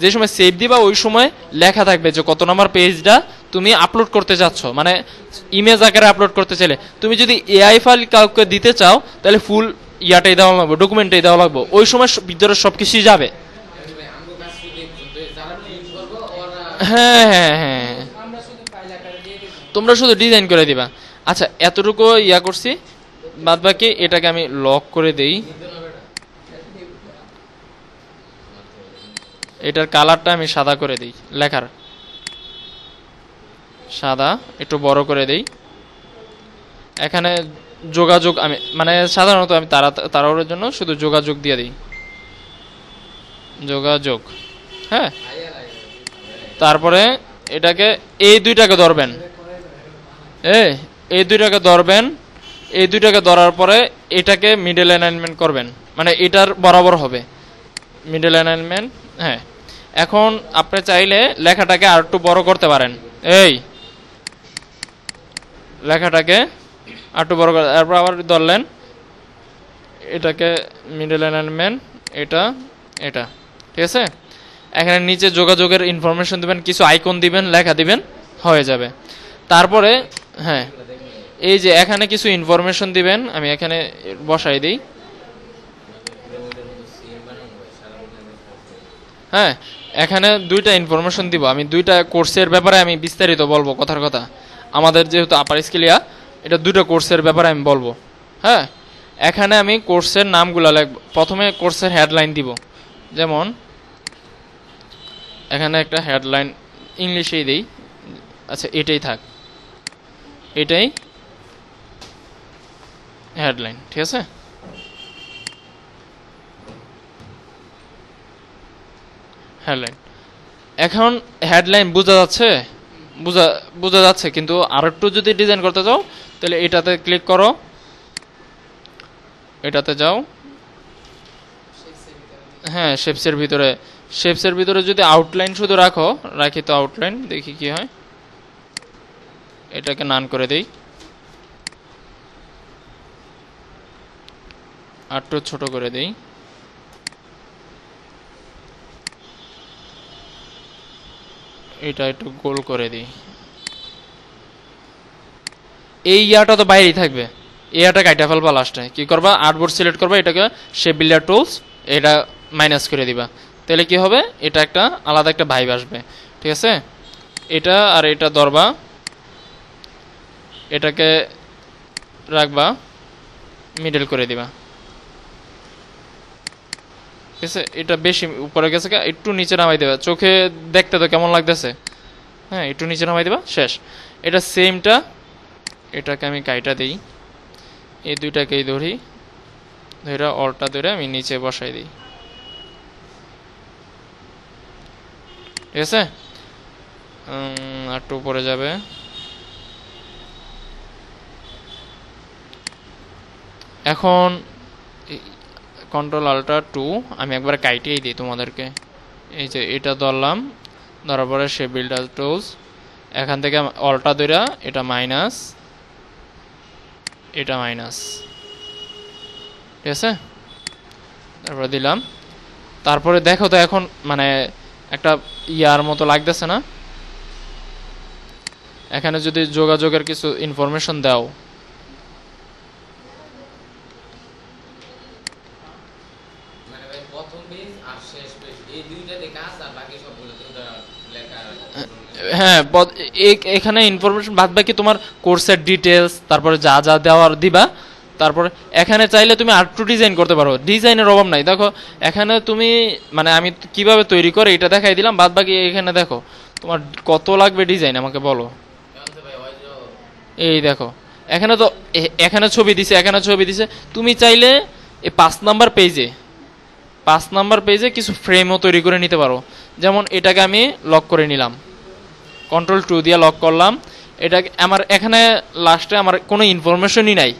যে সময় সেভ দিবা ওই সময় লেখা থাকবে যে কত নম্বর পেজটা তুমি আপলোড করতে যাচ্ছ, মানে ইমেজ আকারে আপলোড করতে চাইলে। তুমি যদি এআই ফাইল কাউকে দিতে চাও তাহলে ফুল ইয়াটাই দেওয়া লাগবে, ডকুমেন্টটাই দেওয়া লাগবে, ওই সময় ভিতরে সবকিছুই যাবে। হ্যাঁ হ্যাঁ হ্যাঁ, তোমরা শুধু ডিজাইন করে দিবা। আচ্ছা, এতটুকু ইয়া করছি, বাদ বাকি এটাকে আমি লক করে দেই। এটার কালারটা আমি সাদা করে দিই, লেখার সাদা একটু বড় করে দেই। এখানে যোগাযোগ আমি মানে সাধারণত আমি তাড়াহুড়োর জন্য শুধু যোগাযোগ দিয়ে দিই, যোগাযোগ। হ্যাঁ, তারপরে এটাকে এই 2টাকে ধরবেন, এই 2টাকে ধরবেন। এই 2টাকে ধরার পরে এটাকে মিডল অ্যালাইনমেন্ট করবেন, মানে এটার বরাবর হবে মিডল অ্যালাইনমেন্ট। হ্যাঁ, এখন আপনি চাইলে লেখাটাকে আর একটু বড় করতে পারেন। এই লেখাটাকে আর একটু বড় করে তারপর আবার ধরলেন, এটাকে মিডল অ্যালাইনমেন্ট, এটা এটা, ঠিক আছে। এখানে নিচে যোগাযোগের ইনফরমেশন দিবেন, কিছু আইকন দিবেন, লেখা দিবেন, হয়ে যাবে। তারপরে হ্যাঁ, এই যে এখানে কিছু ইনফরমেশন দিবেন, আমি এখানে বসাই দিই। হ্যাঁ, এখানে 2টা ইনফরমেশন দিব। আমি 2টা কোর্সের ব্যাপারে আমি বিস্তারিত বলবো, কথার কথা। আমাদের যেহেতু আপার স্কেলিয়া, এটা 2টা কোর্সের ব্যাপারে আমি বলবো। হ্যাঁ, এখানে আমি কোর্সের নামগুলো লিখব। প্রথমে কোর্সের হেডলাইন দিব, যেমন এখানে একটা হেডলাইন ইংলিশেই দেই। আচ্ছা, এটাই থাক, এটাই হেডলাইন, ঠিক আছে। হেডলাইন, এখন হেডলাইন বোঝা যাচ্ছে, বোঝা যাচ্ছে। কিন্তু আরেকটু যদি ডিজাইন করতে চাও তাহলে এটাতে ক্লিক করো, এটাতে যাও। হ্যাঁ, শেপসের ভিতরে যদি আউটলাইন শুধু রাখি তো আউটলাইন দেখি কি হয়। এটাকে নান করে দেই। আর একটু ছোট করে দেই। এটা একটু গোল করে দিই। এই ইয়াটা তো বাইরেই থাকবে, এই ইয়াটা কাইটা ফেলবা। লাস্টে কি করবা, আর্টবোর্ড সিলেক্ট করবা, এটাকে শেপ বিল্ডার টুলস এটা মাইনাস করে দিবা। তাহলে কি হবে, এটা একটা আলাদা একটা ভাইব আসবে। ঠিক আছে, এটা আর এটা ধরবা, এটাকে রাখবা, মিডল করে দিবা। ঠিক আছে, এটা বেশি উপরে গেছে, একটু নিচে নামাই দেবা। চোখে দেখতে তো কেমন লাগতেছে, হ্যাঁ একটু নিচে নামাই দেবা, শেষ। এটা সেমটা, এটাকে আমি কাইটা দিই, এই দুইটাকেই ধরি, ধরে অলটা ধরে আমি নিচে বসাই দিই। ঠিক আছে, একটু উপরে যাবে। এখন Ctrl-Alt-2 আমি একবার কাইটেই দিই তোমাদেরকে। এই যে এটা ধরলাম, ধরার পরে শেপ বিল্ডার টুলস, এখান থেকে অলটা ধরে এটা মাইনাস, এটা মাইনাস। ঠিক আছে, তারপরে দিলাম। তারপরে দেখো তো এখন মানে একটা ইয়ার মতো লাগতেছে না? এখানে যদি যোগাযোগের কিছু ইনফরমেশন দাও, হ্যাঁ এখানে ইনফরমেশন বাদ বাকি তোমার কোর্সের ডিটেলস, তারপরে যা যা দেওয়ার দিবা। তারপরে এখানে চাইলে তুমি আর্ট ডিজাইন করতে পারো, ডিজাইনের অভাব নাই। দেখো এখানে তুমি মানে আমি কিভাবে তৈরি করে এটা দেখাই দিলাম, বাদ বাকি এখানে দেখো তোমার কত লাগবে ডিজাইন আমাকে বলো। এই দেখো এখানে তো এখানে ছবি দিছে, এখানে ছবি দিছে। তুমি চাইলে এই 5 নাম্বার পেজে কিছু ফ্রেমও তৈরি করে নিতে পারো। যেমন এটাকে আমি লক করে নিলাম, Ctrl-2 দিয়ে লক করলাম। এটা আমার এখানে লাস্টে আমার কোনো ইনফরমেশনই নাই,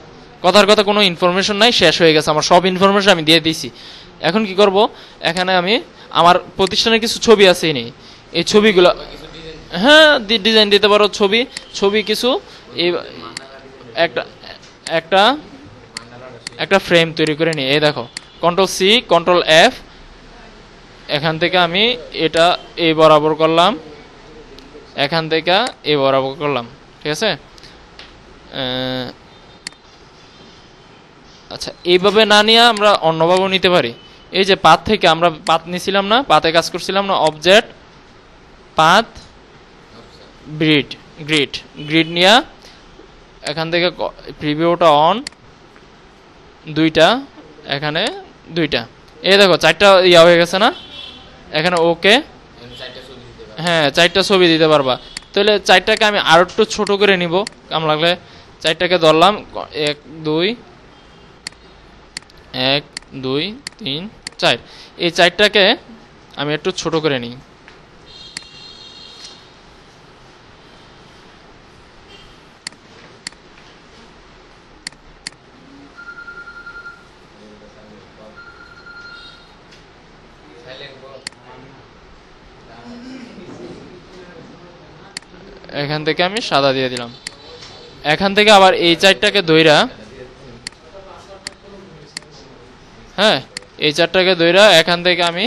কথার কথা কোনো ইনফরমেশন নাই, শেষ হয়ে গেছে। আমার সব ইনফরমেশন আমি দিয়ে দিয়েছি। এখন কি করব, এখানে আমি আমার প্রতিষ্ঠানের কিছু ছবি আছে নেই, এই ছবিগুলো হ্যাঁ ডিজাইন দিতে পারো। ছবি কিছু এই একটা একটা একটা ফ্রেম তৈরি করে নিই। এই দেখো Ctrl-C Ctrl-F, এখান থেকে আমি এটা এই বরাবর করলাম, এখান থেকে এই বরাবর করলাম। ঠিক আছে, আচ্ছা এইভাবে না নিয়ে আমরা অন্যভাবেও নিতে পারি। এই যে পাথ থেকে আমরা পাথ নিছিলাম না, পাথে কাজ করছিলাম না, অবজেক্ট পাথ গ্রিড নিয়ে এখান থেকে প্রিভিউটা অন, দুইটা এখানে দুইটা, এই দেখো 4টা ইয়া হয়ে গেছে না এখানে। ওকে, হ্যাঁ 4টা ছবি দিতে পারবা। তাহলে 4টাকে আমি আরো একটু ছোট করে নিব, কাম লাগলে 4টাকে ধরলাম, 1 2 1 2 3 4, এই 4টাকে আমি একটু ছোট করে নিই। এখান থেকে আমি সাদা দিয়ে দিলাম। এখান থেকে আবার এই 4টাকে ধইরা, হ্যাঁ এই 4টাকে ধইরা এখান থেকে আমি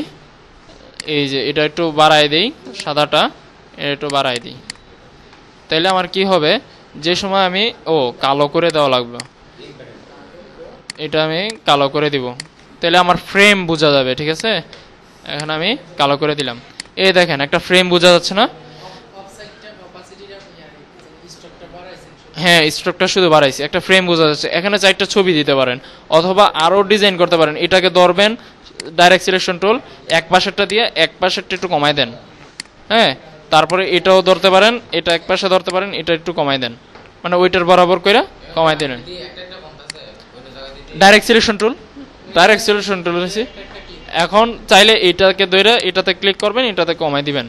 এই যে এটা একটু বাড়াই দেই, সাদাটা একটু বাড়াই দিই। তাইলে আমার কি হবে, যে সময় আমি কালো করে দেওয়া লাগবে, এটা আমি কালো করে দিব, তাহলে আমার ফ্রেম বোঝা যাবে। ঠিক আছে, এখন আমি কালো করে দিলাম। এই দেখেন একটা ফ্রেম বোঝা যাচ্ছে না? হ্যাঁ স্ট্রোকটা শুধু বাড়াইছি, একটা ফ্রেম বোঝা যাচ্ছে। এখানে 4টা ছবি দিতে পারেন অথবা আরো ডিজাইন করতে পারেন। এটাকে ধরবেন, ডাইরেক্ট সিলেকশন টুল, এক পাশেরটা দিয়ে এক পাশেরটা একটু কমাই দেন, হ্যাঁ তারপরে এটাও ধরতে পারেন, এটা এক পাশে ধরতে পারেন, এটা একটু কমাই দেন, মানে ওইটার বরাবর করে কমাই দিলেন। ডাইরেক্ট সিলেকশন টুল দিয়েছি। এখন চাইলে এটাকে ধরে এটাতে ক্লিক করবেন, এটাতে কমাই দিবেন,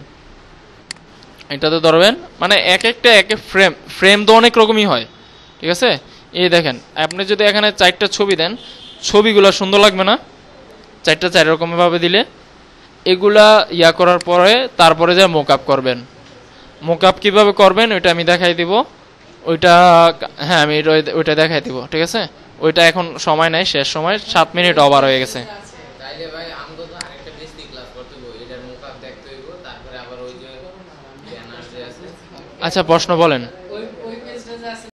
এটাতে ধরবেন, মানে এক একটা ফ্রেম তো অনেক রকমই হয়। ঠিক আছে, এই দেখেন আপনি যদি এখানে 4টা ছবি দেন, ছবিগুলো সুন্দর লাগবে না? 4টা 4 রকম ভাবে দিলে। এগুলা ইয়া করার পরে তারপরে যা মোকআপ করবেন, মোকআপ কিভাবে করবেন ওইটা আমি দেখাই দিব। ওইটা হ্যাঁ আমি ওইটা দেখাই দিব, ঠিক আছে? ওইটা এখন সময় নাই, শেষ সময়, 7 মিনিট ওভার হয়ে গেছে। তাইলে ভাই আমগো তো আরেকটা বেসিক ক্লাস করতে হইব, এটার মুখ দেখতে হইব, তারপরে আবার ওই যে ব্যানার যে আছে। আচ্ছা প্রশ্ন বলেন।